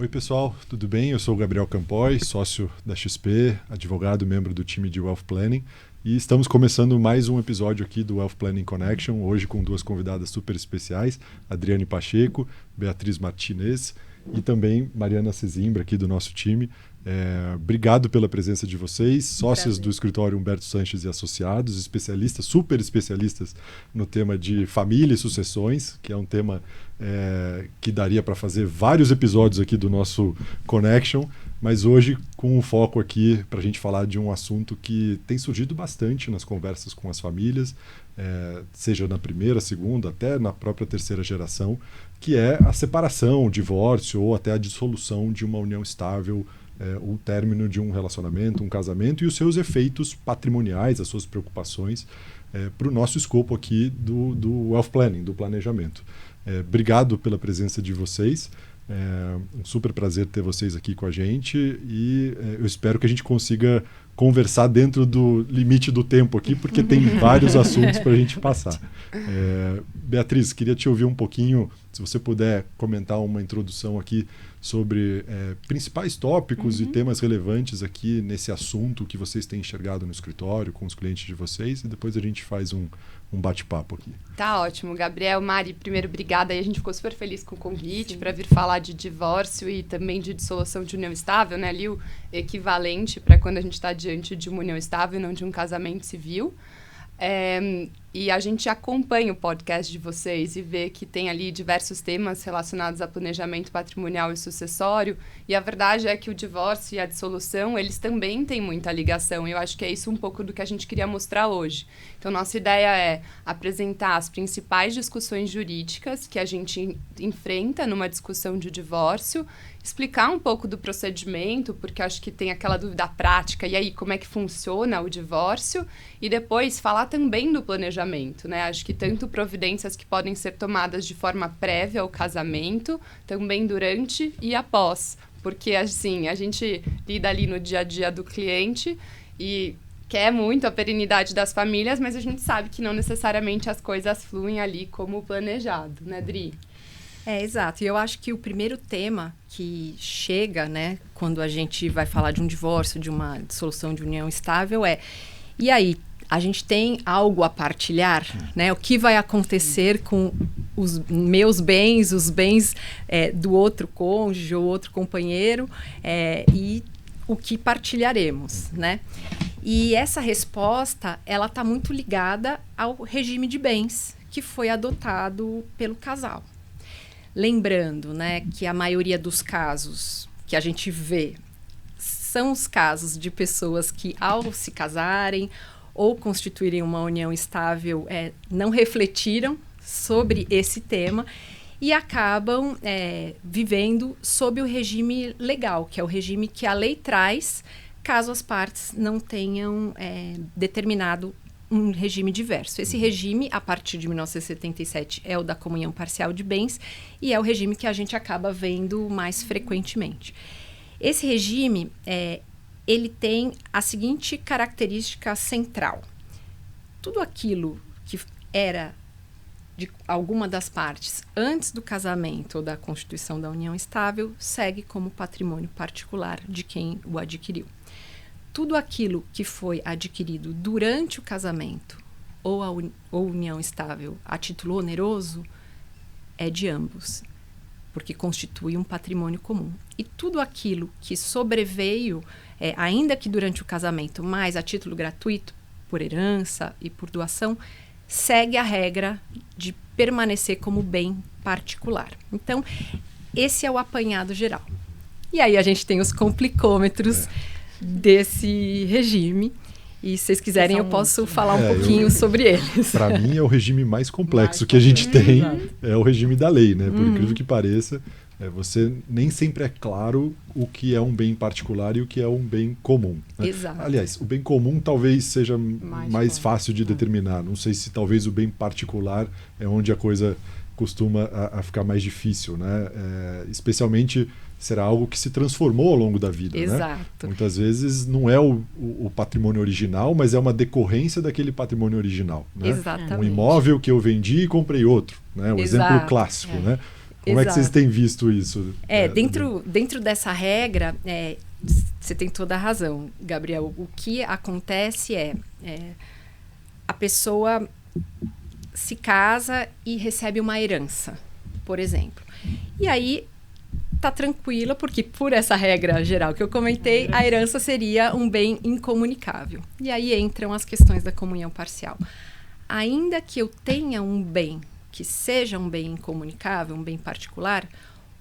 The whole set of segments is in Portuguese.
Oi pessoal, tudo bem? Eu sou o Gabriel Campoy, sócio da XP, advogado, membro do time de Wealth Planning, e estamos começando mais um episódio aqui do Wealth Planning Connection, hoje com duas convidadas super especiais, Adriane Pacheco, Beatriz Martinez e também Mariana Sesimbra aqui do nosso time. Obrigado pela presença de vocês, sócias do escritório Humberto Sanches e Associados, especialistas, super especialistas no tema de família e sucessões, que é um tema que daria para fazer vários episódios aqui do nosso Connection, mas hoje com um foco aqui para a gente falar de um assunto que tem surgido bastante nas conversas com as famílias, seja na primeira, segunda, até na própria terceira geração, que é a separação, o divórcio ou até a dissolução de uma união estável, o término de um relacionamento, um casamento e os seus efeitos patrimoniais, as suas preocupações para o nosso escopo aqui do Wealth Planning, do planejamento. Obrigado pela presença de vocês, um super prazer ter vocês aqui com a gente e eu espero que a gente consiga conversar dentro do limite do tempo aqui, porque tem vários assuntos para a gente passar. Beatriz, queria te ouvir um pouquinho, se você puder comentar uma introdução aqui sobre principais tópicos e temas relevantes aqui nesse assunto que vocês têm enxergado no escritório, com os clientes de vocês, e depois a gente faz um bate-papo aqui. Tá ótimo, Gabriel, Mari, primeiro obrigada, e a gente ficou super feliz com o convite para vir falar de divórcio e também de dissolução de união estável, né, ali o equivalente para quando a gente está diante de uma união estável e não de um casamento civil. E a gente acompanha o podcast de vocês e vê que tem ali diversos temas relacionados a planejamento patrimonial e sucessório, e a verdade é que o divórcio e a dissolução, eles também têm muita ligação, e eu acho que é isso um pouco do que a gente queria mostrar hoje. Então, nossa ideia é apresentar as principais discussões jurídicas que a gente enfrenta numa discussão de divórcio, explicar um pouco do procedimento, porque acho que tem aquela dúvida prática, e aí, como é que funciona o divórcio? E depois falar também do planejamento, né? Acho que tanto providências que podem ser tomadas de forma prévia ao casamento, também durante e após. Porque, assim, a gente lida ali no dia a dia do cliente e quer muito a perenidade das famílias, mas a gente sabe que não necessariamente as coisas fluem ali como planejado, né, Dri? Exato. E eu acho que o primeiro tema que chega, né, quando a gente vai falar de um divórcio, de uma dissolução de união estável e aí, a gente tem algo a partilhar, né? O que vai acontecer com os meus bens, os bens do outro cônjuge ou outro companheiro e o que partilharemos, né? E essa resposta, ela está muito ligada ao regime de bens que foi adotado pelo casal. Lembrando, né, que a maioria dos casos que a gente vê são os casos de pessoas que, ao se casarem ou constituírem uma união estável, não refletiram sobre esse tema e acabam vivendo sob o regime legal, que é o regime que a lei traz, caso as partes não tenham determinado um regime diverso. Esse regime, a partir de 1977, é o da comunhão parcial de bens e é o regime que a gente acaba vendo mais frequentemente. Esse regime, ele tem a seguinte característica central. Tudo aquilo que era de alguma das partes antes do casamento ou da constituição da união estável segue como patrimônio particular de quem o adquiriu. Tudo aquilo que foi adquirido durante o casamento ou a união estável a título oneroso é de ambos, porque constitui um patrimônio comum. E tudo aquilo que sobreveio, ainda que durante o casamento, mas a título gratuito, por herança e por doação, segue a regra de permanecer como bem particular. Então, esse é o apanhado geral. E aí a gente tem os complicômetros desse regime. E se vocês quiserem, eu posso falar um pouquinho sobre eles. Para mim, é o regime mais complexo que a gente tem, é o regime da lei, né? Por incrível que pareça, você nem sempre é claro o que é um bem particular e o que é um bem comum, né? Exato. Aliás, o bem comum talvez seja mais fácil de determinar. Não sei se talvez o bem particular é onde a coisa costuma a ficar mais difícil, né? Especialmente será algo que se transformou ao longo da vida. Exato. Né? Muitas vezes não é o patrimônio original, mas é uma decorrência daquele patrimônio original. Né? Exatamente. Um imóvel que eu vendi e comprei outro. Né? Um exemplo clássico. Né? Como é que vocês têm visto isso? Dentro dessa regra, você tem toda a razão, Gabriel. O que acontece a pessoa se casa e recebe uma herança, por exemplo. E aí tá tranquila, porque por essa regra geral que eu comentei, a herança seria um bem incomunicável. E aí entram as questões da comunhão parcial. Ainda que eu tenha um bem que seja um bem incomunicável, um bem particular,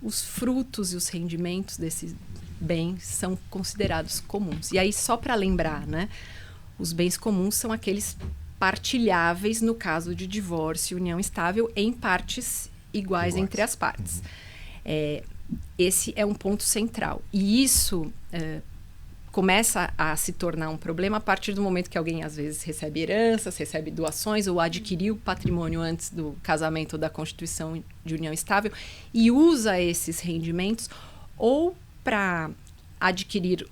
os frutos e os rendimentos desse bem são considerados comuns. E aí, só para lembrar, né, os bens comuns são aqueles partilháveis no caso de divórcio e união estável em partes iguais entre as partes. Esse é um ponto central. E isso começa a se tornar um problema a partir do momento que alguém, às vezes, recebe heranças, recebe doações ou adquiriu patrimônio antes do casamento ou da constituição de união estável e usa esses rendimentos ou para adquirir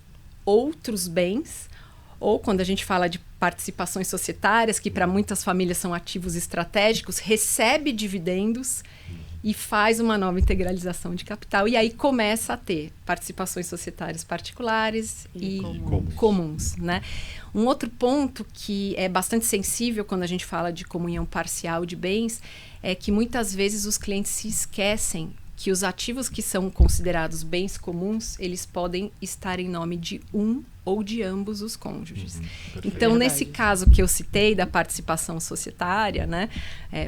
outros bens, ou quando a gente fala de participações societárias, que para muitas famílias são ativos estratégicos, recebe dividendos e faz uma nova integralização de capital. E aí começa a ter participações societárias particulares e comuns, né? Um outro ponto que é bastante sensível quando a gente fala de comunhão parcial de bens é que muitas vezes os clientes se esquecem que os ativos que são considerados bens comuns, eles podem estar em nome de um ou de ambos os cônjuges. Então, nesse caso que eu citei da participação societária, né,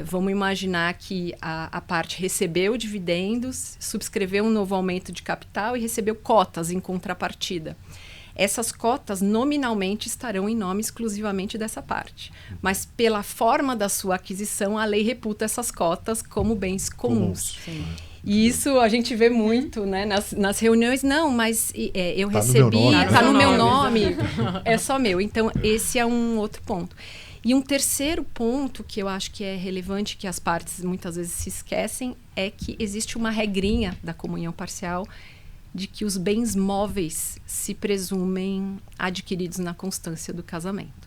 vamos imaginar que a parte recebeu dividendos, subscreveu um novo aumento de capital e recebeu cotas em contrapartida. Essas cotas nominalmente estarão em nome exclusivamente dessa parte. Mas pela forma da sua aquisição, a lei reputa essas cotas como bens comuns. E isso a gente vê muito, né, nas reuniões. Não, mas eu recebi, está no meu nome, é só meu. Então, esse é um outro ponto. E um terceiro ponto que eu acho que é relevante, que as partes muitas vezes se esquecem, é que existe uma regrinha da comunhão parcial de que os bens móveis se presumem adquiridos na constância do casamento.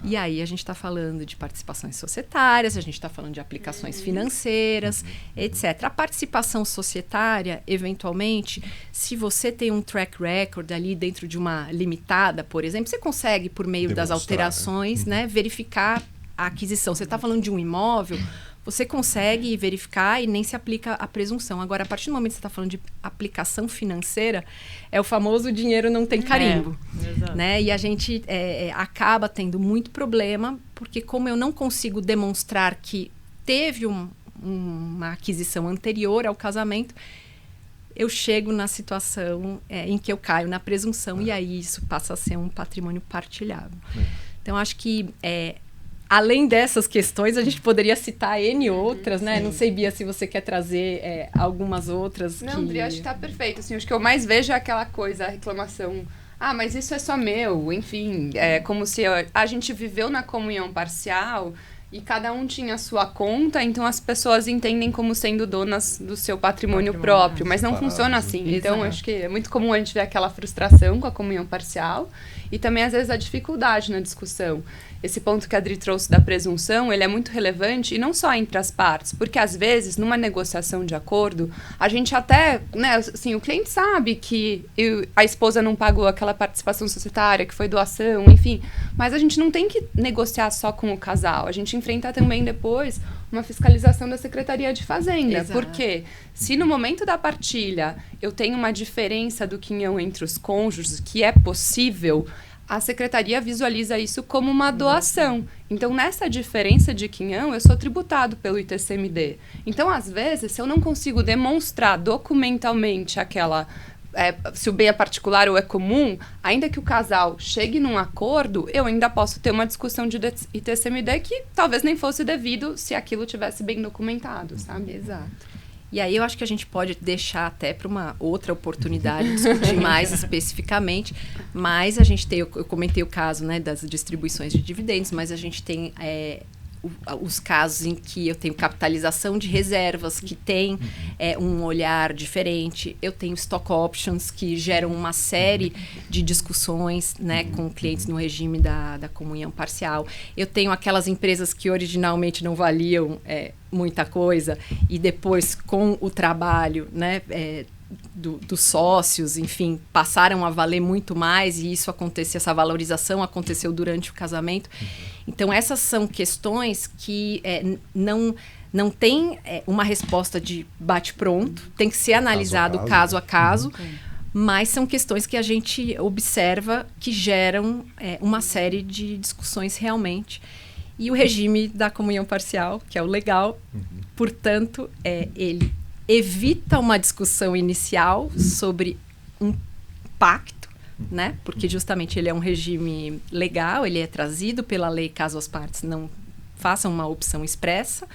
E aí a gente está falando de participações societárias, a gente está falando de aplicações financeiras, etc. A participação societária, eventualmente, se você tem um track record ali dentro de uma limitada, por exemplo, você consegue, por meio das alterações, né, verificar a aquisição. Você está falando de um imóvel, você consegue verificar e nem se aplica a presunção. Agora, a partir do momento que você está falando de aplicação financeira, é o famoso dinheiro não tem carimbo. Né? E a gente acaba tendo muito problema, porque como eu não consigo demonstrar que teve uma aquisição anterior ao casamento, eu chego na situação em que eu caio na presunção e aí isso passa a ser um patrimônio partilhável. Então, acho que... além dessas questões, a gente poderia citar N outras, né? Não sei, Bia, se você quer trazer algumas outras. Não, André, acho que tá perfeito. Assim, acho que eu mais vejo é aquela coisa, a reclamação. Ah, mas isso é só meu. Enfim, é como se a gente viveu na comunhão parcial e cada um tinha a sua conta, então as pessoas entendem como sendo donas do seu patrimônio próprio, mas não funciona assim. Então, acho que é muito comum a gente ver aquela frustração com a comunhão parcial e também, às vezes, a dificuldade na discussão. Esse ponto que a Adri trouxe da presunção, ele é muito relevante, e não só entre as partes, porque, às vezes, numa negociação de acordo, a gente até, né, assim, o cliente sabe que a esposa não pagou aquela participação societária, que foi doação, enfim, mas a gente não tem que negociar só com o casal, a gente enfrenta também depois uma fiscalização da Secretaria de Fazenda. Exato. Porque se no momento da partilha eu tenho uma diferença do quinhão entre os cônjuges, que é possível, a Secretaria visualiza isso como uma doação. Então, nessa diferença de quinhão, eu sou tributado pelo ITCMD. Então, às vezes, se eu não consigo demonstrar documentalmente se o bem é particular ou é comum, ainda que o casal chegue num acordo, eu ainda posso ter uma discussão de ITCMD que talvez nem fosse devido se aquilo tivesse bem documentado, sabe? Exato. E aí eu acho que a gente pode deixar até para uma outra oportunidade discutir mais especificamente, mas a gente tem, eu comentei o caso, né, das distribuições de dividendos, mas a gente tem os casos em que eu tenho capitalização de reservas, que tem um olhar diferente. Eu tenho stock options, que geram uma série de discussões, né, com clientes no regime da comunhão parcial. Eu tenho aquelas empresas que originalmente não valiam muita coisa e depois, com o trabalho, né, dos sócios, enfim, passaram a valer muito mais, e isso aconteceu, essa valorização aconteceu durante o casamento. Então, essas são questões que não tem uma resposta de bate-pronto, tem que ser analisado caso a caso, mas são questões que a gente observa que geram uma série de discussões realmente. E o regime da comunhão parcial, que é o legal, portanto, ele evita uma discussão inicial sobre um pacto, né? Porque justamente ele é um regime legal, ele é trazido pela lei caso as partes não façam uma opção expressa,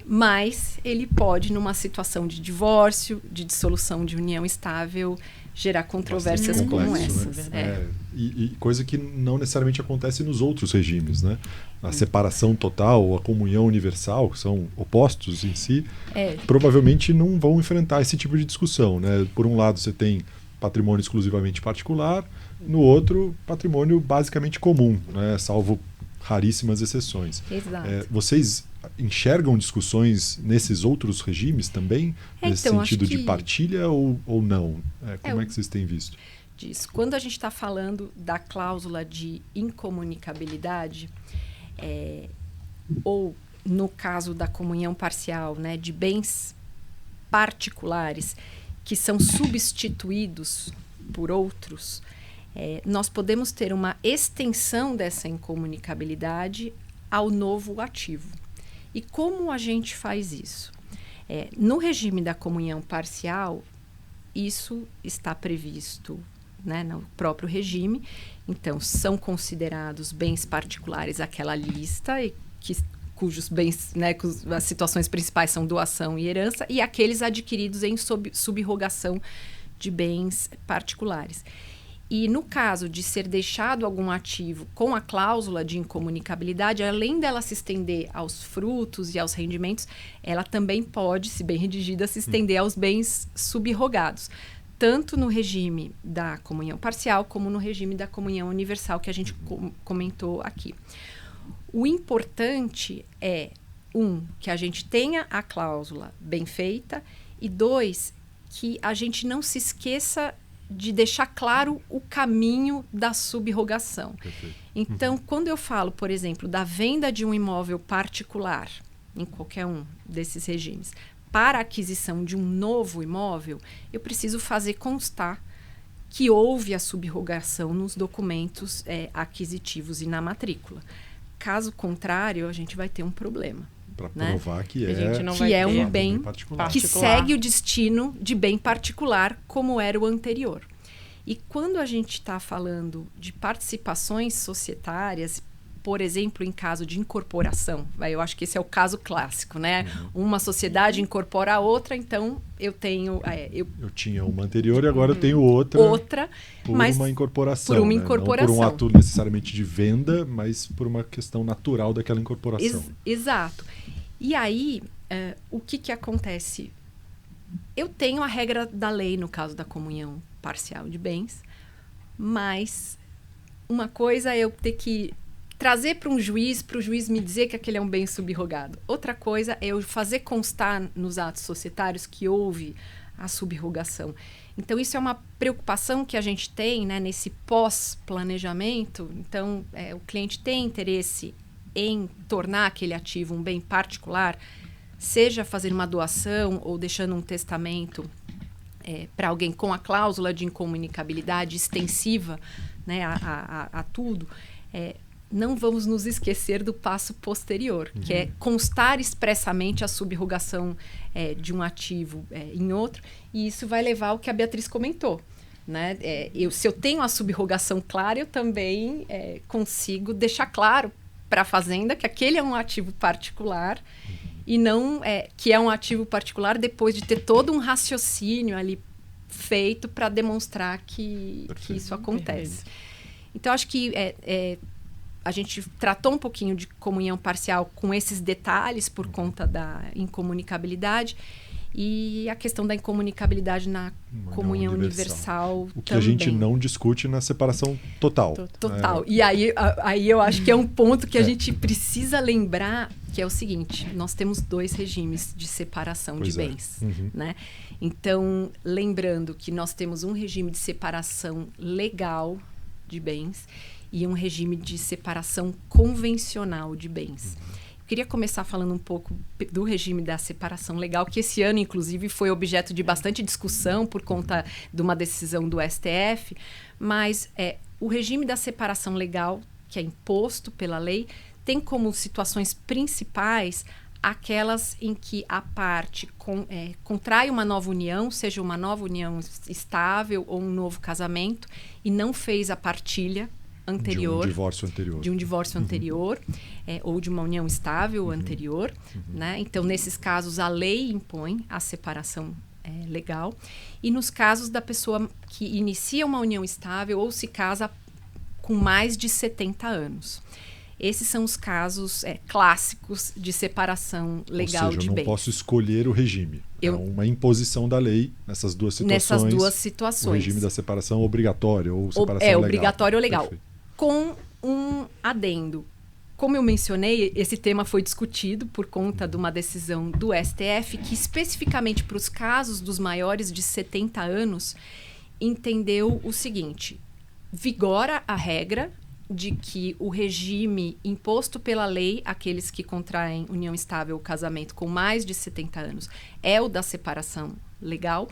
mas ele pode, numa situação de divórcio, de dissolução de união estável, gerar controvérsias como essas. Né? E coisa que não necessariamente acontece nos outros regimes, né? A separação total ou a comunhão universal, que são opostos em si, provavelmente não vão enfrentar esse tipo de discussão, né? Por um lado, você tem patrimônio exclusivamente particular, no outro, patrimônio basicamente comum, né? Salvo raríssimas exceções. Exato. Vocês enxergam discussões nesses outros regimes também? Nesse sentido de partilha ou não? Como é que vocês têm visto? Quando a gente está falando da cláusula de incomunicabilidade, ou no caso da comunhão parcial, né, de bens particulares que são substituídos por outros, nós podemos ter uma extensão dessa incomunicabilidade ao novo ativo. E como a gente faz isso? No regime da comunhão parcial, isso está previsto, né, no próprio regime. Então, são considerados bens particulares aquela lista, cujos bens, né, as situações principais são doação e herança, e aqueles adquiridos em subrogação de bens particulares. E no caso de ser deixado algum ativo com a cláusula de incomunicabilidade, além dela se estender aos frutos e aos rendimentos, ela também pode, se bem redigida, se estender aos bens subrogados, tanto no regime da comunhão parcial como no regime da comunhão universal, que a gente comentou aqui. O importante é, que a gente tenha a cláusula bem feita, e 2, que a gente não se esqueça de deixar claro o caminho da subrogação. Perfeito. Então, quando eu falo, por exemplo, da venda de um imóvel particular, em qualquer um desses regimes, para a aquisição de um novo imóvel, eu preciso fazer constar que houve a subrogação nos documentos aquisitivos e na matrícula. Caso contrário, a gente vai ter um problema. Para provar que é um bem particular, que segue o destino de bem particular, como era o anterior. E quando a gente está falando de participações societárias, por exemplo, em caso de incorporação, eu acho que esse é o caso clássico, né? Uma sociedade incorpora a outra, então eu tenho... Eu tinha uma anterior e agora eu tenho outra por uma incorporação. Por uma né? incorporação. Não por um ato necessariamente de venda, mas por uma questão natural daquela incorporação. Exato. E aí, o que acontece? Eu tenho a regra da lei no caso da comunhão parcial de bens, mas uma coisa é eu ter que trazer para o juiz me dizer que aquele é um bem subrogado. Outra coisa é eu fazer constar nos atos societários que houve a subrogação. Então, isso é uma preocupação que a gente tem, né, nesse pós-planejamento. Então, o cliente tem interesse em tornar aquele ativo um bem particular, seja fazendo uma doação ou deixando um testamento para alguém com a cláusula de incomunicabilidade extensiva, né, a tudo. Não vamos nos esquecer do passo posterior, que é constar expressamente a subrogação de um ativo em outro, e isso vai levar ao que a Beatriz comentou. Né? Se eu tenho a subrogação clara, eu também consigo deixar claro para a fazenda que aquele é um ativo particular e não que é um ativo particular depois de ter todo um raciocínio ali feito para demonstrar que isso acontece. Então, acho que a gente tratou um pouquinho de comunhão parcial com esses detalhes por conta da incomunicabilidade e a questão da incomunicabilidade na comunhão universal o que também. a gente não discute na separação total. Total. E aí eu acho que é um ponto que a gente precisa lembrar, que é o seguinte: nós temos 2 regimes de separação de bens. Né? Então, lembrando que nós temos um regime de separação legal de bens e um regime de separação convencional de bens. Queria começar falando um pouco do regime da separação legal, que esse ano, inclusive, foi objeto de bastante discussão por conta de uma decisão do STF, mas o regime da separação legal, que é imposto pela lei, tem como situações principais aquelas em que a parte contrai uma nova união, seja uma nova união estável ou um novo casamento, e não fez a partilha anterior. De um divórcio anterior. Ou de uma união estável anterior. Né? Então, nesses casos, a lei impõe a separação legal. E nos casos da pessoa que inicia uma união estável ou se casa com mais de 70 anos. Esses são os casos clássicos de separação legal de bens. Ou seja, eu não posso escolher o regime. É uma imposição da lei nessas duas situações. O regime da separação obrigatória ou separação legal. Obrigatório ou legal. Perfeito. Com um adendo. Como eu mencionei, esse tema foi discutido por conta de uma decisão do STF que, especificamente para os casos dos maiores de 70 anos, entendeu o seguinte: vigora a regra de que o regime imposto pela lei, aqueles que contraem união estável ou casamento com mais de 70 anos, é o da separação legal,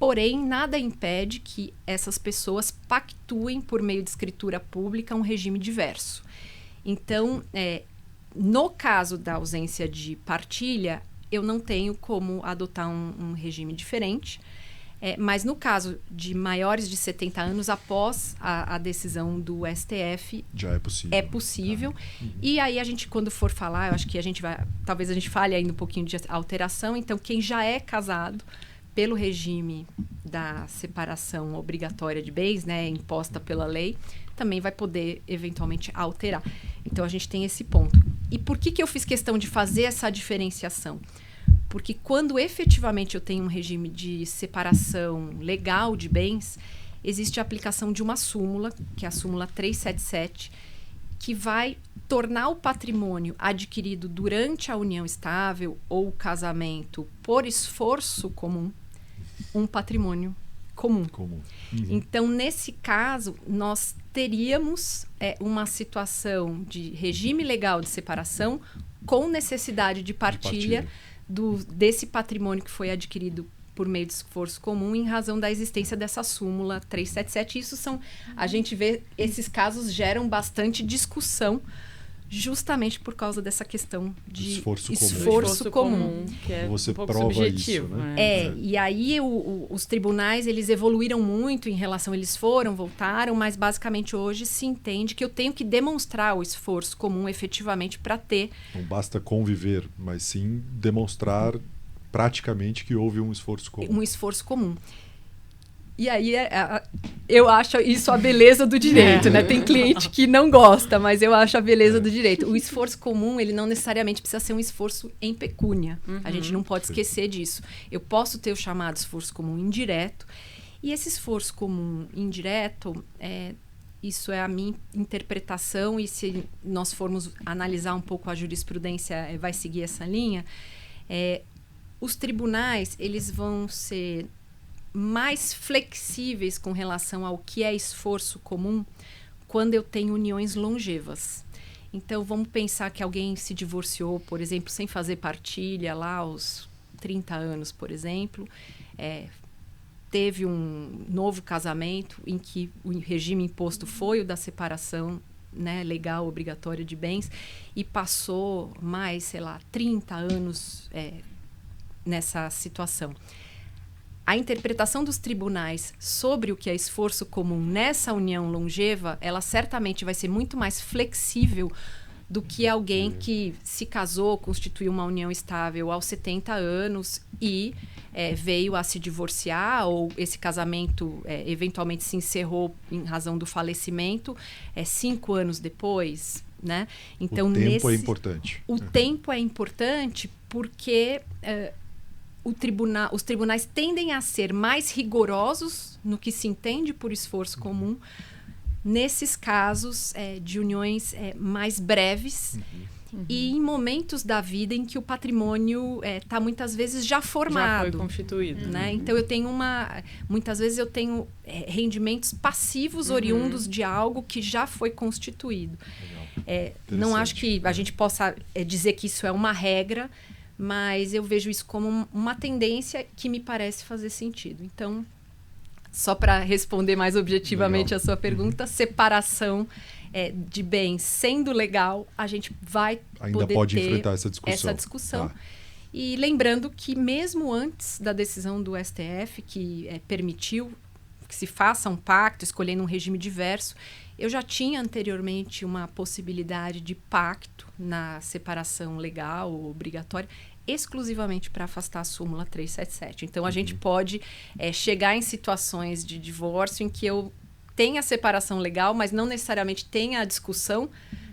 porém, nada impede que essas pessoas pactuem por meio de escritura pública um regime diverso. Então, no caso da ausência de partilha, eu não tenho como adotar um regime diferente. Mas no caso de maiores de 70 anos, após a decisão do STF... Já é possível. É possível. E aí a gente, quando for falar, eu acho que a gente vai... Talvez a gente fale ainda um pouquinho de alteração. Então, quem já é casado pelo regime da separação obrigatória de bens, né, imposta pela lei, também vai poder, eventualmente, alterar. Então, a gente tem esse ponto. E por que eu fiz questão de fazer essa diferenciação? Porque quando efetivamente eu tenho um regime de separação legal de bens, existe a aplicação de uma súmula, que é a súmula 377, que vai tornar o patrimônio adquirido durante a união estável ou o casamento por esforço comum um patrimônio comum. Então, nesse caso, nós teríamos uma situação de regime legal de separação com necessidade de partilha. Desse patrimônio que foi adquirido por meio de esforço comum em razão da existência dessa súmula 377. Isso a gente vê, esses casos geram bastante discussão justamente por causa dessa questão de esforço comum. Que é você um pouco prova subjetivo, isso, né? E aí os tribunais, eles evoluíram muito em relação, eles voltaram, mas basicamente hoje se entende que eu tenho que demonstrar o esforço comum efetivamente para ter. Não basta conviver, mas sim demonstrar praticamente que houve um esforço comum. Um esforço comum. E aí, eu acho isso a beleza do direito, né? Tem cliente que não gosta, mas eu acho a beleza do direito. O esforço comum, ele não necessariamente precisa ser um esforço em pecúnia. A gente não pode esquecer disso. Eu posso ter o chamado esforço comum indireto. E esse esforço comum indireto, isso é a minha interpretação, e se nós formos analisar um pouco a jurisprudência, vai seguir essa linha. Os tribunais, eles vão ser mais flexíveis com relação ao que é esforço comum quando eu tenho uniões longevas. Então, vamos pensar que alguém se divorciou, por exemplo, sem fazer partilha lá aos 30 anos, por exemplo, teve um novo casamento em que o regime imposto foi o da separação, né, legal, obrigatória de bens, e passou mais, 30 anos nessa situação. A interpretação dos tribunais sobre o que é esforço comum nessa união longeva, ela certamente vai ser muito mais flexível do que alguém que se casou, constituiu uma união estável aos 70 anos e veio a se divorciar, ou esse casamento eventualmente se encerrou em razão do falecimento 5 anos depois, né? Então, o tempo é importante. O tempo é importante porque os tribunais tendem a ser mais rigorosos no que se entende por esforço comum nesses casos de uniões mais breves e em momentos da vida em que o patrimônio está muitas vezes já formado. Já foi constituído. Né? Então, muitas vezes eu tenho rendimentos passivos oriundos de algo que já foi constituído. Não acho que a gente possa dizer que isso é uma regra, mas eu vejo isso como uma tendência que me parece fazer sentido. Então, só para responder mais objetivamente a sua pergunta, separação de bens sendo legal, a gente vai ainda poder pode ter enfrentar essa discussão. Tá. E lembrando que mesmo antes da decisão do STF, que permitiu que se faça um pacto escolhendo um regime diverso, eu já tinha anteriormente uma possibilidade de pacto na separação legal ou obrigatória, exclusivamente para afastar a súmula 377. Então, a gente pode chegar em situações de divórcio em que eu tenha a separação legal, mas não necessariamente tenha a discussão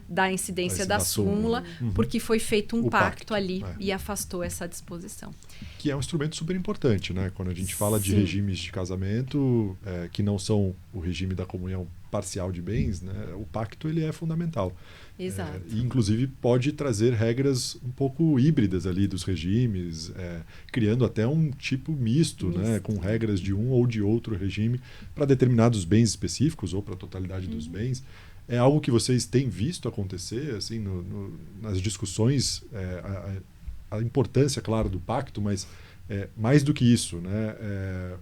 da incidência da súmula, porque foi feito um pacto ali e afastou essa disposição. Que é um instrumento super importante, né? Quando a gente fala de regimes de casamento que não são o regime da comunhão parcial de bens, né? O pacto ele é fundamental. Exato. E inclusive pode trazer regras um pouco híbridas ali dos regimes, criando até um tipo misto, né? Com regras de um ou de outro regime para determinados bens específicos ou para a totalidade dos bens. É algo que vocês têm visto acontecer assim, nas discussões, a importância, claro, do pacto, mas mais do que isso, né?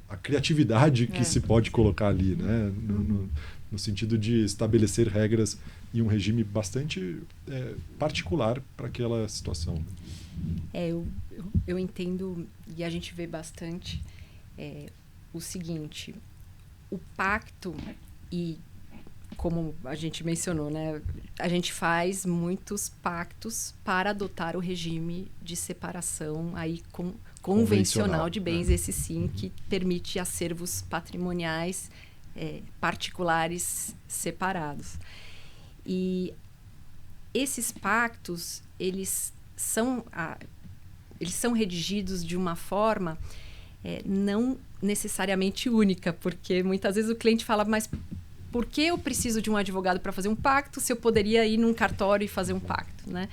A criatividade que se pode colocar ali, né? No sentido de estabelecer regras e um regime bastante particular para aquela situação. Eu entendo, e a gente vê bastante o seguinte, o pacto e como a gente mencionou, né? A gente faz muitos pactos para adotar o regime de separação aí convencional de bens, esse sim, que permite acervos patrimoniais particulares separados. E esses pactos, eles são redigidos de uma forma não necessariamente única, porque muitas vezes o cliente fala, mas por que eu preciso de um advogado para fazer um pacto se eu poderia ir num cartório e fazer um pacto, né?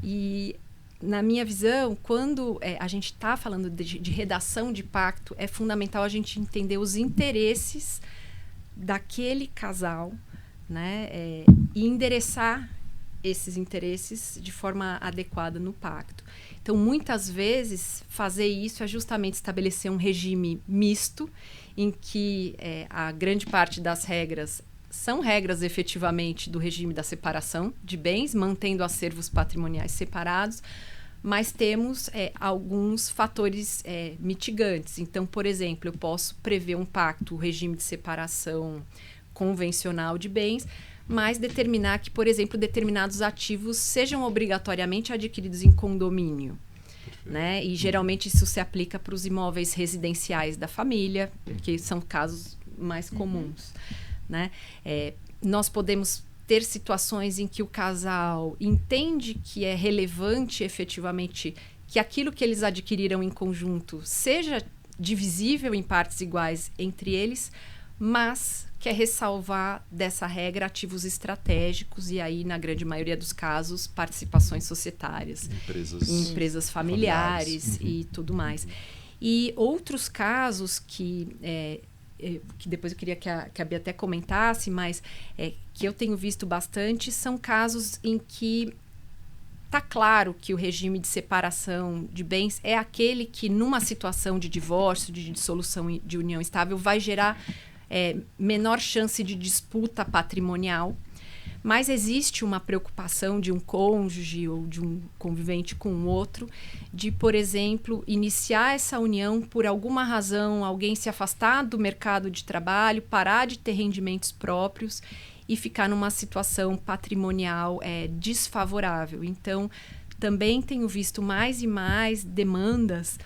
E, na minha visão, quando a gente está falando de redação de pacto, é fundamental a gente entender os interesses daquele casal, né? E endereçar esses interesses de forma adequada no pacto. Então, muitas vezes, fazer isso é justamente estabelecer um regime misto, em que a grande parte das regras são regras efetivamente do regime da separação de bens, mantendo acervos patrimoniais separados, mas temos alguns fatores mitigantes. Então, por exemplo, eu posso prever um pacto, o regime de separação convencional de bens, mas determinar que, por exemplo, determinados ativos sejam obrigatoriamente adquiridos em condomínio. Né? E geralmente isso se aplica para os imóveis residenciais da família, que são casos mais comuns. Né? Nós podemos ter situações em que o casal entende que é relevante efetivamente que aquilo que eles adquiriram em conjunto seja divisível em partes iguais entre eles, mas quer ressalvar dessa regra ativos estratégicos e aí, na grande maioria dos casos, participações societárias. Empresas familiares e tudo mais. E outros casos que depois eu queria que a Bia até comentasse, mas que eu tenho visto bastante, são casos em que está claro que o regime de separação de bens é aquele que, numa situação de divórcio, de dissolução de união estável, vai gerar menor chance de disputa patrimonial, mas existe uma preocupação de um cônjuge ou de um convivente com o outro de, por exemplo, iniciar essa união por alguma razão, alguém se afastar do mercado de trabalho, parar de ter rendimentos próprios e ficar numa situação patrimonial desfavorável. Então, também tenho visto mais e mais demandas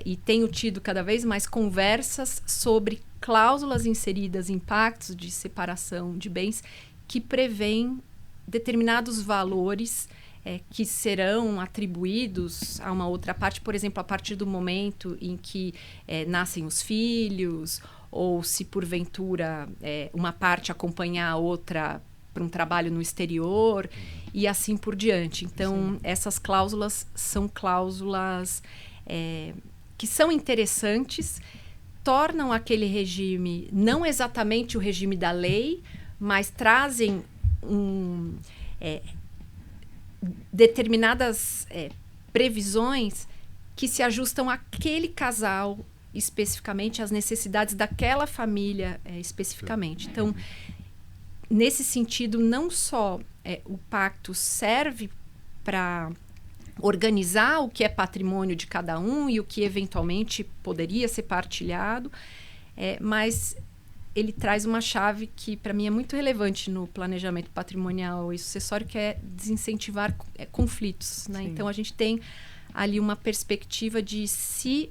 e tenho tido cada vez mais conversas sobre cláusulas inseridas em pactos de separação de bens que prevêem determinados valores que serão atribuídos a uma outra parte, por exemplo, a partir do momento em que nascem os filhos, ou se porventura uma parte acompanhar a outra para um trabalho no exterior, e assim por diante. Então, essas cláusulas são cláusulas que são interessantes, tornam aquele regime não exatamente o regime da lei, mas trazem determinadas previsões que se ajustam àquele casal especificamente, às necessidades daquela família especificamente. Então, nesse sentido, não só o pacto serve para organizar o que é patrimônio de cada um e o que eventualmente poderia ser partilhado, mas ele traz uma chave que, para mim, é muito relevante no planejamento patrimonial e sucessório, que é desincentivar conflitos, né? Então, a gente tem ali uma perspectiva de, se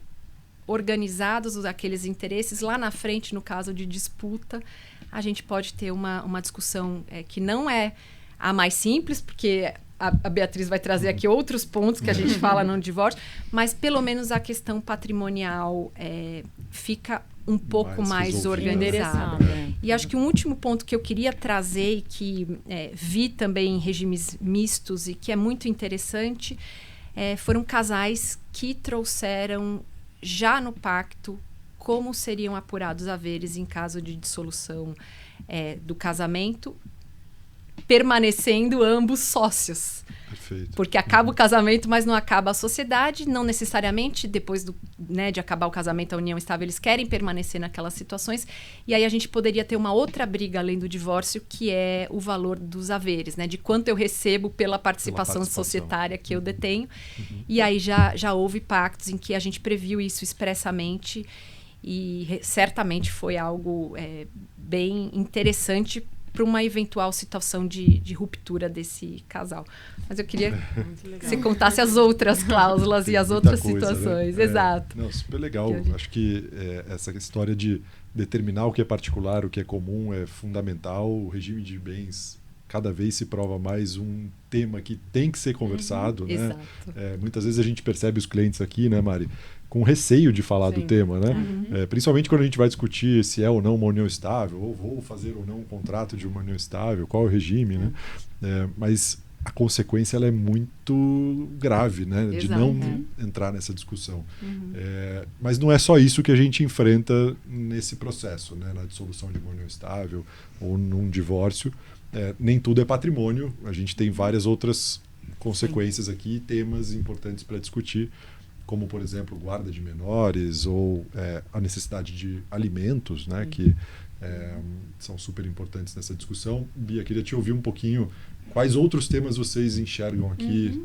organizados aqueles interesses, lá na frente, no caso de disputa, a gente pode ter uma discussão que não é a mais simples, porque a Beatriz vai trazer aqui outros pontos que a gente fala no divórcio, mas pelo menos a questão patrimonial fica um pouco mais organizada. E acho que um último ponto que eu queria trazer e que vi também em regimes mistos e que é muito interessante, foram casais que trouxeram já no pacto como seriam apurados haveres em caso de dissolução do casamento, permanecendo ambos sócios. Perfeito. Porque acaba o casamento, mas não acaba a sociedade. Não necessariamente, depois de acabar o casamento, a união estável, eles querem permanecer naquelas situações. E aí a gente poderia ter uma outra briga além do divórcio, que é o valor dos haveres, né? De quanto eu recebo pela participação societária que eu detenho. E aí já houve pactos em que a gente previu isso expressamente e certamente foi algo bem interessante para uma eventual situação de ruptura desse casal. Mas eu queria que você contasse as outras cláusulas e as outras situações. Né? Exato. Não, super legal. Acho que essa história de determinar o que é particular, o que é comum, é fundamental. O regime de bens cada vez se prova mais um tema que tem que ser conversado. Né? Exato. Muitas vezes a gente percebe os clientes aqui, né, Mari, com receio de falar do tema, né? Principalmente quando a gente vai discutir se é ou não uma união estável, ou vou fazer ou não um contrato de uma união estável, qual é o regime, né? Mas a consequência ela é muito grave, né? De não entrar nessa discussão. Mas não é só isso que a gente enfrenta nesse processo, né? Na dissolução de uma união estável ou num divórcio. Nem tudo é patrimônio, a gente tem várias outras consequências aqui, temas importantes para discutir, como, por exemplo, guarda de menores ou a necessidade de alimentos, né, que são super importantes nessa discussão. Bia, queria te ouvir um pouquinho quais outros temas vocês enxergam aqui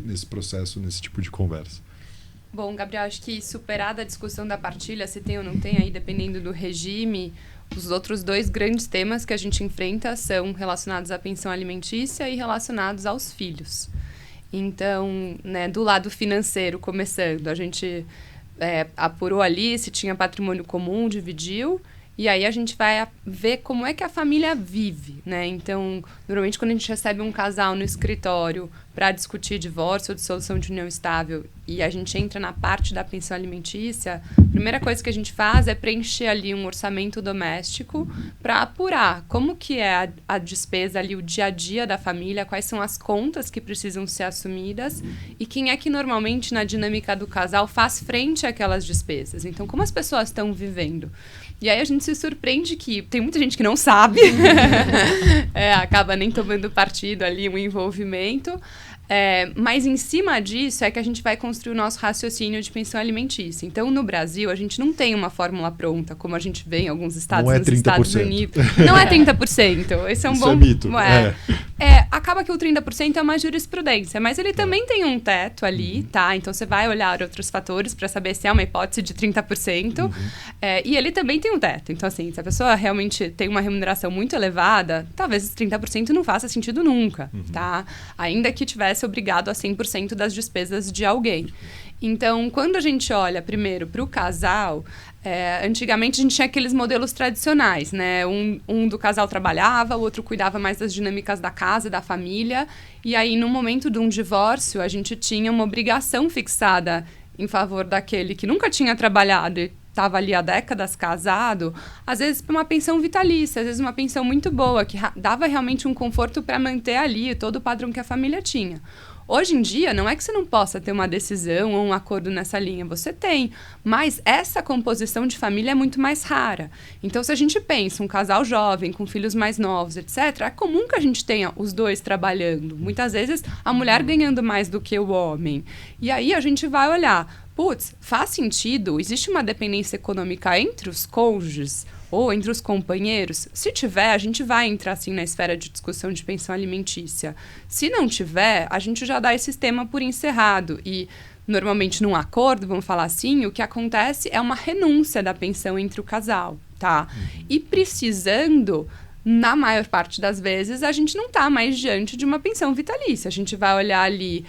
nesse processo, nesse tipo de conversa. Bom, Gabriel, acho que superada a discussão da partilha, se tem ou não tem aí, dependendo do regime, os outros dois grandes temas que a gente enfrenta são relacionados à pensão alimentícia e relacionados aos filhos. Então, né, do lado financeiro, começando, a gente apurou ali se tinha patrimônio comum, dividiu, e aí a gente vai ver como é que a família vive, né? Então, normalmente quando a gente recebe um casal no escritório para discutir divórcio ou dissolução de união estável e a gente entra na parte da pensão alimentícia, a primeira coisa que a gente faz é preencher ali um orçamento doméstico para apurar como que é a despesa ali, o dia a dia da família, quais são as contas que precisam ser assumidas e quem é que normalmente na dinâmica do casal faz frente àquelas despesas. Então, como as pessoas estão vivendo? E aí a gente se surpreende que tem muita gente que não sabe, acaba nem tomando partido ali, um envolvimento. Mas em cima disso é que a gente vai construir o nosso raciocínio de pensão alimentícia. Então, no Brasil, a gente não tem uma fórmula pronta, como a gente vê em alguns estados, nos Estados Unidos. Não é 30%. Esse é um bom... É mito. Acaba que o 30% é uma jurisprudência, mas ele também tem um teto ali, tá? Então, você vai olhar outros fatores para saber se é uma hipótese de 30%. E ele também tem um teto. Então, assim, se a pessoa realmente tem uma remuneração muito elevada, talvez 30% não faça sentido nunca, tá? Ainda que tivesse obrigado a 100% das despesas de alguém. Então, quando a gente olha primeiro para o casal, antigamente a gente tinha aqueles modelos tradicionais, né? Um do casal trabalhava, o outro cuidava mais das dinâmicas da casa, da família. E aí, no momento de um divórcio, a gente tinha uma obrigação fixada em favor daquele que nunca tinha trabalhado e estava ali há décadas casado, às vezes uma pensão vitalícia, às vezes uma pensão muito boa, que dava realmente um conforto para manter ali todo o padrão que a família tinha. Hoje em dia, não é que você não possa ter uma decisão ou um acordo nessa linha, você tem, mas essa composição de família é muito mais rara. Então, se a gente pensa um casal jovem, com filhos mais novos, etc., é comum que a gente tenha os dois trabalhando. Muitas vezes, a mulher ganhando mais do que o homem. E aí, a gente vai olhar, putz, faz sentido? Existe uma dependência econômica entre os cônjuges ou entre os companheiros? Se tiver, a gente vai entrar assim na esfera de discussão de pensão alimentícia. Se não tiver, a gente já dá esse tema por encerrado. E, normalmente, num acordo, vamos falar assim, o que acontece é uma renúncia da pensão entre o casal, tá? E precisando... Na maior parte das vezes, a gente não está mais diante de uma pensão vitalícia. A gente vai olhar ali,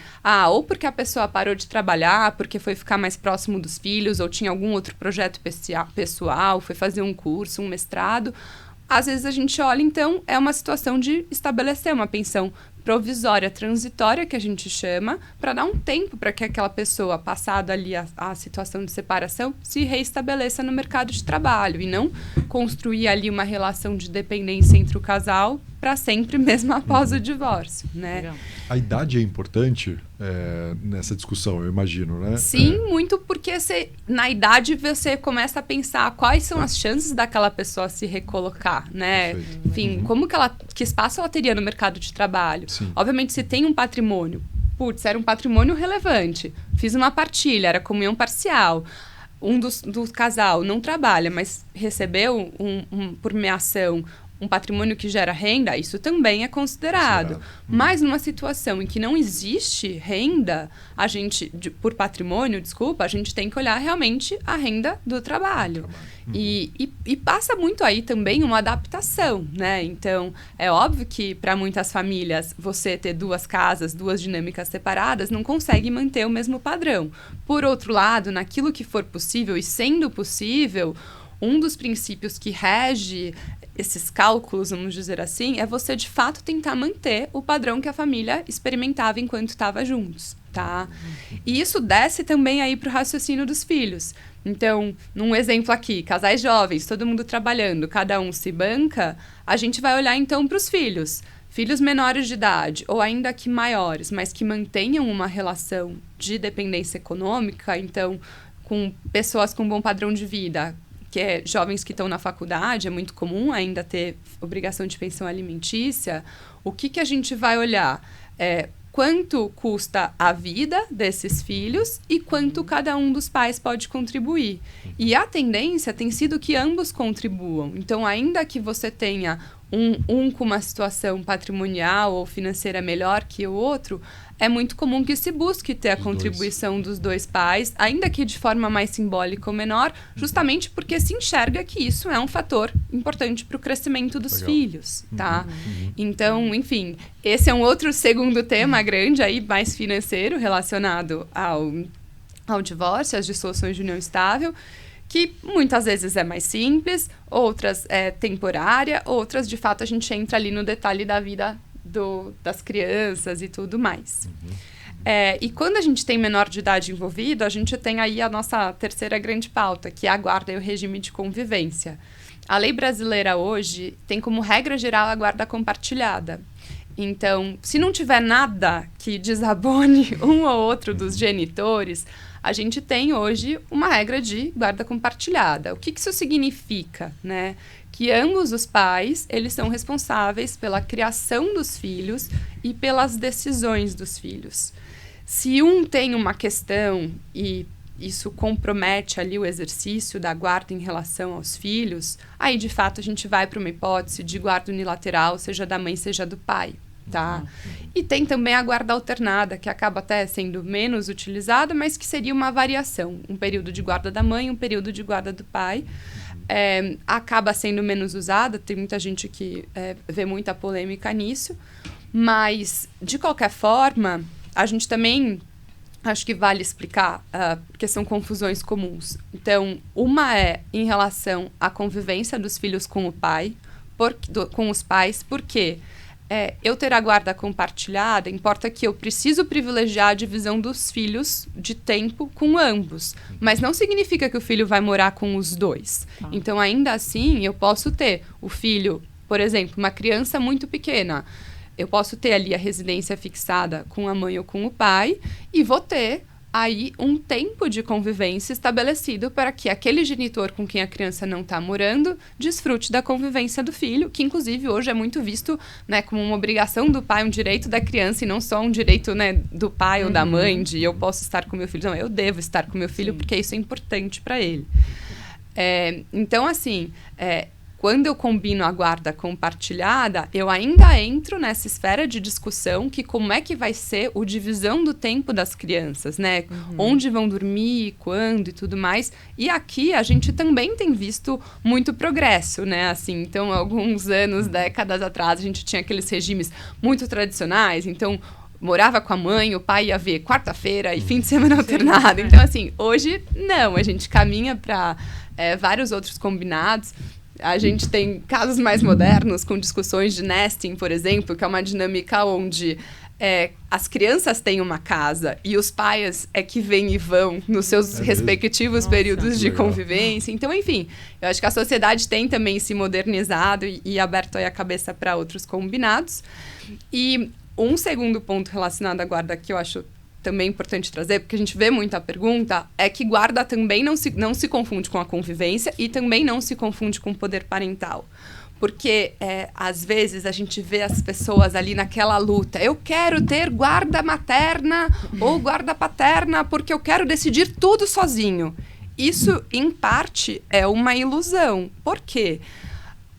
ou porque a pessoa parou de trabalhar, porque foi ficar mais próximo dos filhos, ou tinha algum outro projeto pessoal, foi fazer um curso, um mestrado. Às vezes a gente olha, então, é uma situação de estabelecer uma pensão provisória, transitória, que a gente chama, para dar um tempo para que aquela pessoa, passado ali a situação de separação, se reestabeleça no mercado de trabalho e não construir ali uma relação de dependência entre o casal para sempre, mesmo após o divórcio, né? Legal. A idade é importante nessa discussão, eu imagino, né? Sim, muito porque na idade você começa a pensar quais são as chances daquela pessoa se recolocar, né? Perfeito. Enfim, que espaço ela teria no mercado de trabalho? Sim. Obviamente, se tem um patrimônio, era um patrimônio relevante, fiz uma partilha, era comunhão parcial, do casal não trabalha, mas recebeu por meação um patrimônio que gera renda, isso também é considerado. Mas numa situação em que não existe renda, por patrimônio, a gente tem que olhar realmente a renda do trabalho. E passa muito aí também uma adaptação, né? Então, é óbvio que para muitas famílias, você ter duas casas, duas dinâmicas separadas, não consegue manter o mesmo padrão. Por outro lado, naquilo que for possível, e sendo possível, um dos princípios que rege esses cálculos, vamos dizer assim, é você, de fato, tentar manter o padrão que a família experimentava enquanto estava juntos, tá? E isso desce também aí para o raciocínio dos filhos. Então, num exemplo aqui, casais jovens, todo mundo trabalhando, cada um se banca, a gente vai olhar, então, para os filhos. Filhos menores de idade, ou ainda que maiores, mas que mantenham uma relação de dependência econômica, então, com pessoas com bom padrão de vida, que é jovens que estão na faculdade, é muito comum ainda ter obrigação de pensão alimentícia. O que a gente vai olhar? Quanto custa a vida desses filhos e quanto cada um dos pais pode contribuir. E a tendência tem sido que ambos contribuam. Então, ainda que você tenha um com uma situação patrimonial ou financeira melhor que o outro, é muito comum que se busque ter a contribuição dos dois pais, ainda que de forma mais simbólica ou menor, justamente porque se enxerga que isso é um fator importante para o crescimento dos filhos, tá? Então, enfim, esse é um outro segundo tema grande, aí mais financeiro, relacionado ao divórcio, às dissoluções de união estável, que muitas vezes é mais simples, outras é temporária, outras, de fato, a gente entra ali no detalhe da vida das crianças e tudo mais. E quando a gente tem menor de idade envolvido, a gente tem aí a nossa terceira grande pauta, que é a guarda e o regime de convivência. A lei brasileira hoje tem como regra geral a guarda compartilhada. Então, se não tiver nada que desabone um ou outro dos genitores, a gente tem hoje uma regra de guarda compartilhada. O que isso significa, né? Que ambos os pais, eles são responsáveis pela criação dos filhos e pelas decisões dos filhos. Se um tem uma questão e isso compromete ali o exercício da guarda em relação aos filhos, aí, de fato, a gente vai para uma hipótese de guarda unilateral, seja da mãe, seja do pai, tá? E tem também a guarda alternada, que acaba até sendo menos utilizada, mas que seria uma variação. Um período de guarda da mãe, um período de guarda do pai. Acaba sendo menos usada, tem muita gente que vê muita polêmica nisso, mas, de qualquer forma, a gente também... Acho que vale explicar, porque são confusões comuns. Então, uma é em relação à convivência dos filhos com o pai, com os pais, porque eu ter a guarda compartilhada importa que eu preciso privilegiar a divisão dos filhos de tempo com ambos. Mas não significa que o filho vai morar com os dois. Então, ainda assim, eu posso ter o filho, por exemplo, uma criança muito pequena. Eu posso ter ali a residência fixada com a mãe ou com o pai e vou ter aí um tempo de convivência estabelecido para que aquele genitor com quem a criança não está morando desfrute da convivência do filho, que inclusive hoje é muito visto, né, como uma obrigação do pai, um direito da criança e não só um direito, né, do pai ou da mãe, de eu posso estar com meu filho. Não, eu devo estar com meu filho porque isso é importante para ele. Então, assim... Quando eu combino a guarda compartilhada, eu ainda entro nessa esfera de discussão que como é que vai ser a divisão do tempo das crianças, né? Onde vão dormir, quando e tudo mais. E aqui a gente também tem visto muito progresso, né? Assim, então, alguns anos, décadas atrás, a gente tinha aqueles regimes muito tradicionais. Então, morava com a mãe, o pai ia ver quarta-feira e fim de semana alternado. Então, assim, hoje, não. A gente caminha para vários outros combinados. A gente tem casos mais modernos com discussões de nesting, por exemplo, que é uma dinâmica onde as crianças têm uma casa e os pais é que vêm e vão nos seus respectivos períodos de convivência. Então, enfim, eu acho que a sociedade tem também se modernizado e aberto aí a cabeça para outros combinados. E um segundo ponto relacionado à guarda que eu acho também importante trazer, porque a gente vê muita pergunta, é que guarda também não se confunde com a convivência e também não se confunde com o poder parental. Porque, às vezes, a gente vê as pessoas ali naquela luta. Eu quero ter guarda materna ou guarda paterna porque eu quero decidir tudo sozinho. Isso, em parte, é uma ilusão. Por quê?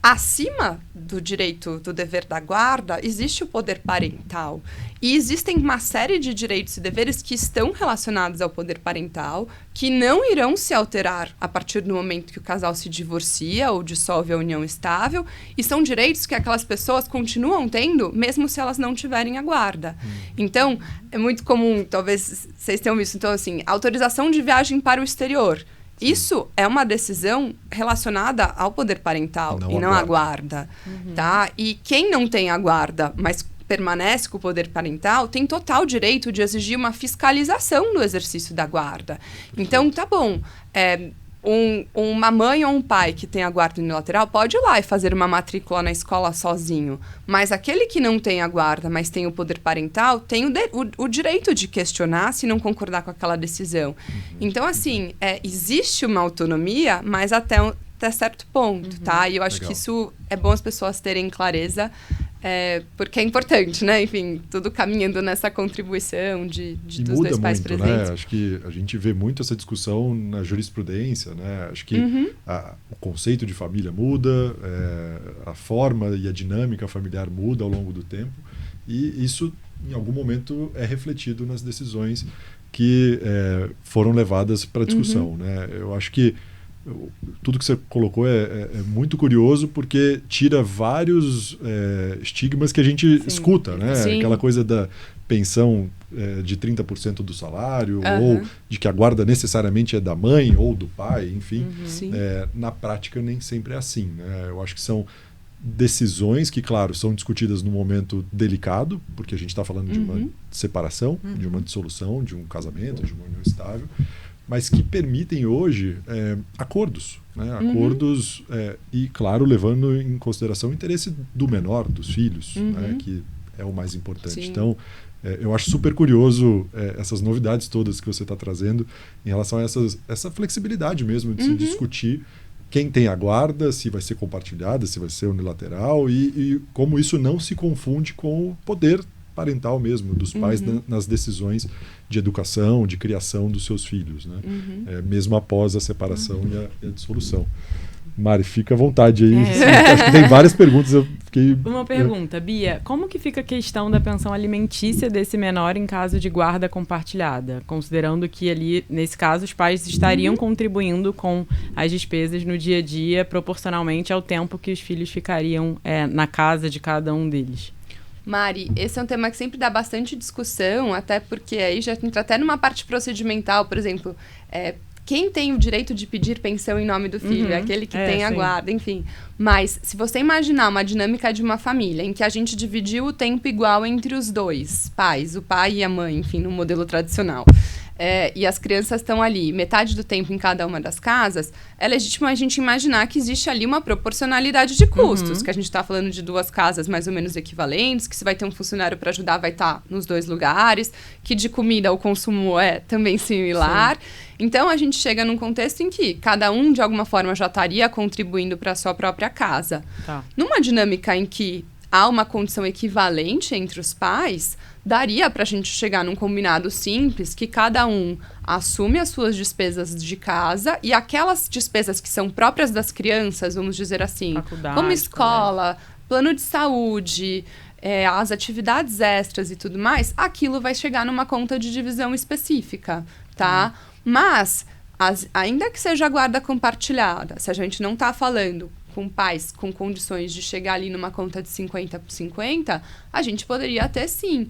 Acima do direito, do dever da guarda, existe o poder parental. E existem uma série de direitos e deveres que estão relacionados ao poder parental, que não irão se alterar a partir do momento que o casal se divorcia ou dissolve a união estável, e são direitos que aquelas pessoas continuam tendo, mesmo se elas não tiverem a guarda. Então, é muito comum, talvez vocês tenham visto, então, assim, autorização de viagem para o exterior. Isso é uma decisão relacionada ao poder parental e não à guarda, tá? E quem não tem a guarda, mas permanece com o poder parental, tem total direito de exigir uma fiscalização do exercício da guarda. Então, tá bom, uma mãe ou um pai que tem a guarda unilateral pode ir lá e fazer uma matrícula na escola sozinho, mas aquele que não tem a guarda, mas tem o poder parental, tem o direito de questionar se não concordar com aquela decisão. Então, assim, existe uma autonomia, mas até certo ponto, tá? E eu acho que isso é bom as pessoas terem clareza, porque é importante, né? Enfim, tudo caminhando nessa contribuição dos dois pais muito, presentes. Né? Acho que a gente vê muito essa discussão na jurisprudência, né? Acho que o conceito de família muda, a forma e a dinâmica familiar muda ao longo do tempo, e isso, em algum momento, é refletido nas decisões que foram levadas para a discussão, né? Eu acho que tudo que você colocou é muito curioso, porque tira vários estigmas que a gente escuta, né? Sim. Aquela coisa da pensão de 30% do salário, ou de que a guarda necessariamente é da mãe ou do pai, enfim. Na prática nem sempre é assim, né? Eu acho que são decisões que, claro, são discutidas num momento delicado, porque a gente está falando de uma separação, de uma dissolução, de um casamento, de uma união estável, mas que permitem hoje acordos, né? Acordos e, claro, levando em consideração o interesse do menor, dos filhos, né? Que é o mais importante. Sim. Então, eu acho super curioso essas novidades todas que você está trazendo em relação a essa flexibilidade mesmo de se discutir quem tem a guarda, se vai ser compartilhada, se vai ser unilateral e como isso não se confunde com o poder parental mesmo dos pais nas decisões de educação, de criação dos seus filhos, né? Mesmo após a separação e a dissolução. Mari, fica à vontade aí. Acho que tem várias perguntas. Uma pergunta, Bia. Como que fica a questão da pensão alimentícia desse menor em caso de guarda compartilhada? Considerando que ali, nesse caso, os pais estariam contribuindo com as despesas no dia a dia, proporcionalmente ao tempo que os filhos ficariam na casa de cada um deles. Mari, esse é um tema que sempre dá bastante discussão, até porque aí já entra até numa parte procedimental, por exemplo, quem tem o direito de pedir pensão em nome do filho? É aquele que tem a guarda, enfim. Mas, se você imaginar uma dinâmica de uma família em que a gente dividiu o tempo igual entre os dois pais, o pai e a mãe, enfim, no modelo tradicional, e as crianças estão ali metade do tempo em cada uma das casas, é legítimo a gente imaginar que existe ali uma proporcionalidade de custos, que a gente está falando de 2 casas mais ou menos equivalentes, que se vai ter um funcionário para ajudar, vai estar nos 2 lugares, que de comida o consumo é também similar. Sim. Então, a gente chega num contexto em que cada um, de alguma forma, já estaria contribuindo para a sua própria casa. Tá. Numa dinâmica em que há uma condição equivalente entre os pais, daria para a gente chegar num combinado simples que cada um assume as suas despesas de casa e aquelas despesas que são próprias das crianças, vamos dizer assim, como escola, plano de saúde, as atividades extras e tudo mais, aquilo vai chegar numa conta de divisão específica, tá? Mas, ainda que seja guarda compartilhada, se a gente não está falando com pais com condições de chegar ali numa conta de 50/50, a gente poderia ter sim.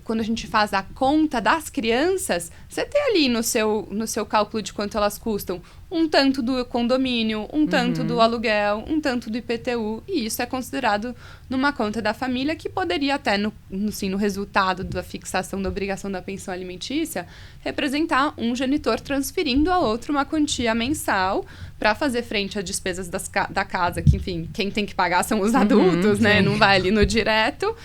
Quando a gente faz a conta das crianças, você tem ali no seu cálculo de quanto elas custam um tanto do condomínio, um tanto do aluguel, um tanto do IPTU, e isso é considerado numa conta da família que poderia até, no resultado da fixação da obrigação da pensão alimentícia, representar um genitor transferindo ao outro uma quantia mensal para fazer frente às despesas da casa, que, enfim, quem tem que pagar são os adultos, né? Não vai ali no direto,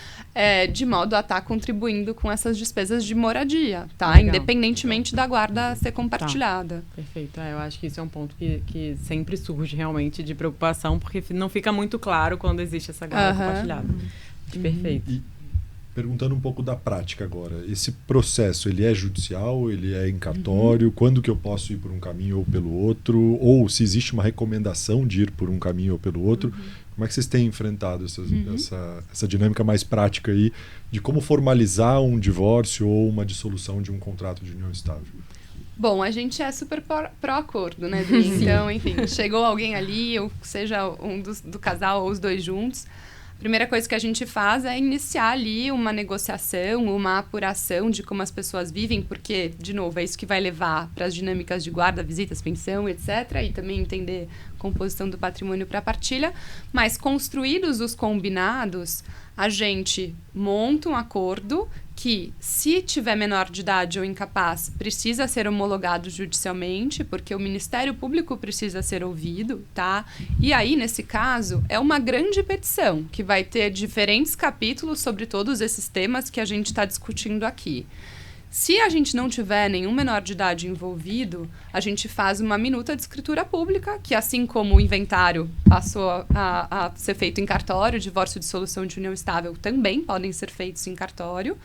de modo a estar contribuindo com essas despesas de moradia, tá? Legal. Independentemente da guarda ser compartilhada. Tá. Perfeito. Eu acho que isso é um ponto que sempre surge realmente de preocupação, porque não fica muito claro quando existe essa guarda compartilhada. Perfeito. E perguntando um pouco da prática agora, esse processo, ele é judicial, ele é em cartório? Quando que eu posso ir por um caminho ou pelo outro? Ou se existe uma recomendação de ir por um caminho ou pelo outro? Como é que vocês têm enfrentado essa dinâmica mais prática aí de como formalizar um divórcio ou uma dissolução de um contrato de união estável? Bom, a gente é super pró-acordo, né, Bia? Então, enfim, chegou alguém ali, ou seja, um do casal ou os dois juntos, a primeira coisa que a gente faz é iniciar ali uma negociação, uma apuração de como as pessoas vivem, porque, de novo, é isso que vai levar para as dinâmicas de guarda, visitas, pensão, etc., e também entender a composição do patrimônio para partilha. Mas, construídos os combinados, a gente monta um acordo que, se tiver menor de idade ou incapaz, precisa ser homologado judicialmente, porque o Ministério Público precisa ser ouvido, tá? E aí, nesse caso, é uma grande petição, que vai ter diferentes capítulos sobre todos esses temas que a gente está discutindo aqui. Se a gente não tiver nenhum menor de idade envolvido, a gente faz uma minuta de escritura pública, que assim como o inventário passou a ser feito em cartório, divórcio e dissolução de união estável também podem ser feitos em cartório.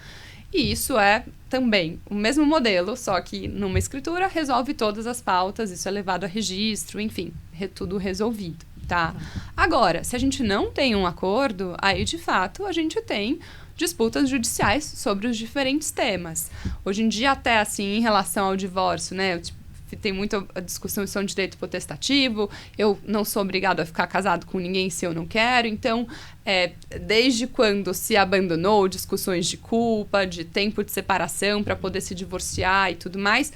E isso é também o mesmo modelo, só que numa escritura resolve todas as pautas, isso é levado a registro, enfim, tudo resolvido, tá? Agora, se a gente não tem um acordo, aí de fato a gente tem disputas judiciais sobre os diferentes temas. Hoje em dia, até assim, em relação ao divórcio, né? Tem muita discussão de direito potestativo, eu não sou obrigado a ficar casado com ninguém se eu não quero, então, desde quando se abandonou discussões de culpa, de tempo de separação para poder se divorciar e tudo mais,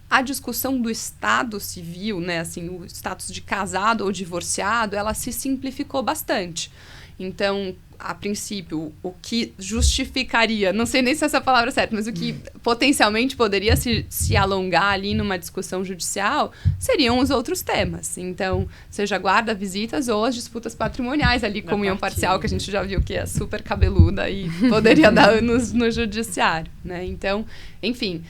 a discussão do estado civil, né, assim, o status de casado ou divorciado, ela se simplificou bastante. Então, a princípio, o que justificaria, não sei nem se essa palavra é certa, mas o que potencialmente poderia se alongar ali numa discussão judicial seriam os outros temas. Então, seja guarda, visitas ou as disputas patrimoniais ali, como união parcial, que a gente já viu que é super cabeluda e poderia dar anos no judiciário, né? Então, enfim,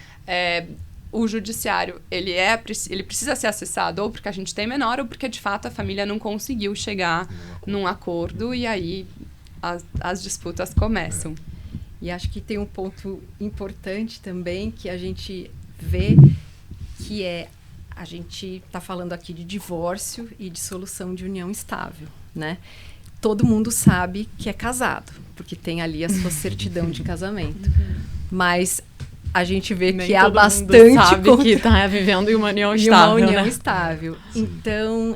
o judiciário, ele precisa ser acessado ou porque a gente tem menor ou porque, de fato, a família não conseguiu chegar num acordo e aí as disputas começam. E acho que tem um ponto importante também que a gente vê, que a gente está falando aqui de divórcio e de solução de união estável, né? Todo mundo sabe que é casado, porque tem ali a sua certidão de casamento. Mas a gente vê que há bastante... sabe que está vivendo em uma união estável. Uma união estável. Então,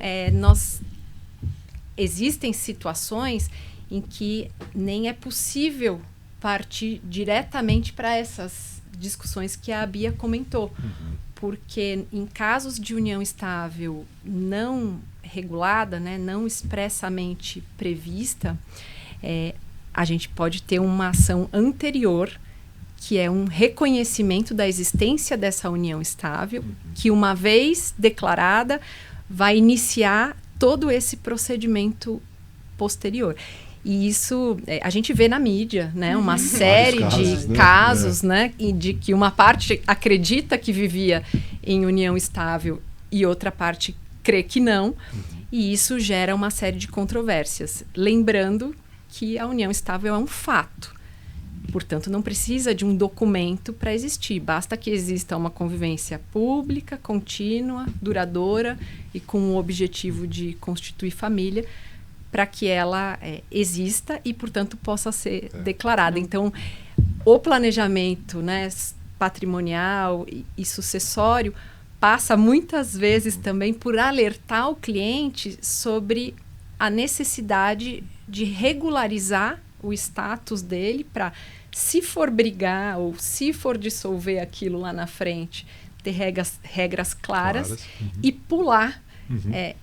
existem situações em que nem é possível partir diretamente para essas discussões que a Bia comentou. Porque em casos de união estável não regulada, né, não expressamente prevista, a gente pode ter uma ação anterior, que é um reconhecimento da existência dessa união estável, que uma vez declarada, vai iniciar todo esse procedimento posterior. E isso a gente vê na mídia, né? Uma série de casos, né? E de que uma parte acredita que vivia em união estável e outra parte crê que não. E isso gera uma série de controvérsias. Lembrando que a união estável é um fato. Portanto, não precisa de um documento para existir. Basta que exista uma convivência pública, contínua, duradoura e com o objetivo de constituir família, para que ela exista e, portanto, possa ser declarada. Então, o planejamento, né, patrimonial e sucessório passa muitas vezes também por alertar o cliente sobre a necessidade de regularizar o status dele para, se for brigar ou se for dissolver aquilo lá na frente, ter regras claras e pular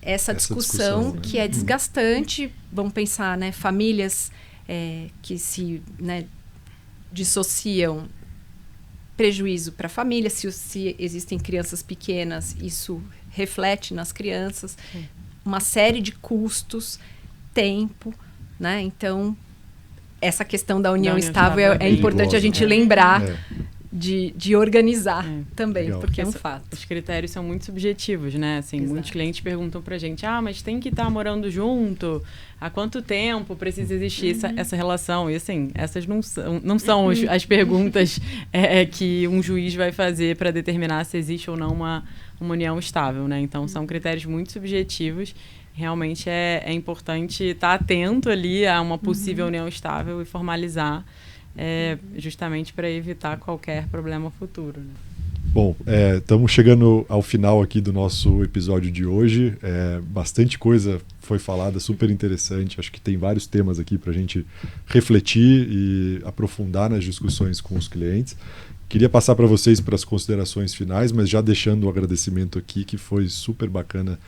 essa discussão que é desgastante. Vamos pensar, né, famílias que se, né, dissociam, prejuízo para a família. Se existem crianças pequenas, isso reflete nas crianças. Uma série de custos, tempo, né? Então, essa questão da união estável é importante a gente lembrar de organizar também, porque é um fato. Os critérios são muito subjetivos, né? Assim, muitos clientes perguntam pra gente, mas tem que estar morando junto? Há quanto tempo precisa existir essa relação? E assim, essas não são as perguntas que um juiz vai fazer para determinar se existe ou não uma união estável, né? Então, são critérios muito subjetivos. Realmente é importante estar atento ali a uma possível união estável e formalizar, justamente para evitar qualquer problema futuro, né? Bom, estamos chegando ao final aqui do nosso episódio de hoje. Bastante coisa foi falada, super interessante. Acho que tem vários temas aqui para a gente refletir e aprofundar nas discussões com os clientes. Queria passar para vocês para as considerações finais, mas já deixando o agradecimento aqui, que foi super bacana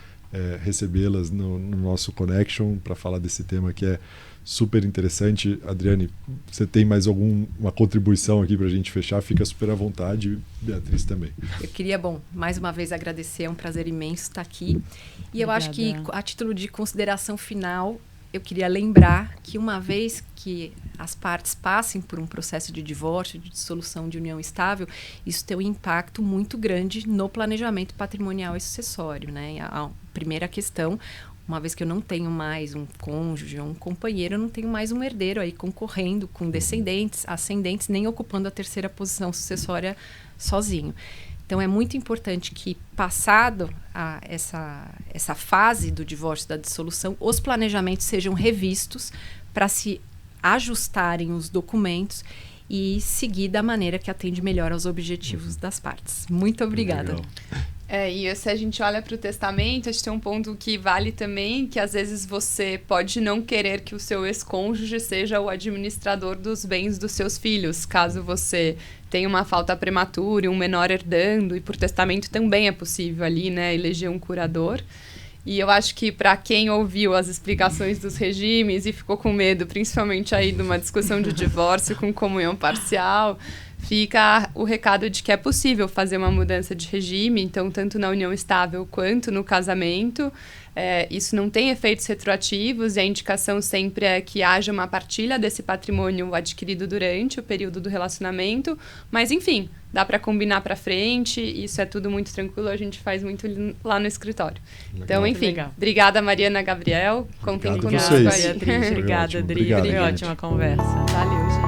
recebê-las no nosso Connection para falar desse tema que é super interessante. Adriane, você tem mais alguma contribuição aqui para a gente fechar? Fica super à vontade. Beatriz também. Eu queria, mais uma vez agradecer, é um prazer imenso estar aqui. E eu acho que, a título de consideração final, eu queria lembrar que uma vez que as partes passem por um processo de divórcio, de dissolução de união estável, isso tem um impacto muito grande no planejamento patrimonial e sucessório, né? A primeira questão, uma vez que eu não tenho mais um cônjuge ou um companheiro, eu não tenho mais um herdeiro aí concorrendo com descendentes, ascendentes, nem ocupando a terceira posição sucessória sozinho. Então, é muito importante que, passado essa fase do divórcio, da dissolução, os planejamentos sejam revistos para se ajustarem os documentos e seguir da maneira que atende melhor aos objetivos das partes. Muito obrigada. Legal. E se a gente olha para o testamento, a gente tem um ponto que vale também, que às vezes você pode não querer que o seu ex-cônjuge seja o administrador dos bens dos seus filhos, caso você tenha uma falta prematura e um menor herdando, e por testamento também é possível ali, né, eleger um curador. E eu acho que para quem ouviu as explicações dos regimes e ficou com medo, principalmente aí de uma discussão de divórcio com comunhão parcial, fica o recado de que é possível fazer uma mudança de regime, então tanto na união estável quanto no casamento. Isso não tem efeitos retroativos e a indicação sempre é que haja uma partilha desse patrimônio adquirido durante o período do relacionamento, mas enfim, dá para combinar para frente, isso é tudo muito tranquilo, a gente faz muito lá no escritório. Legal. Então, enfim, obrigada Mariana, Gabriel, contem conosco aí. Obrigada, Adri, foi ótima conversa. Valeu, gente.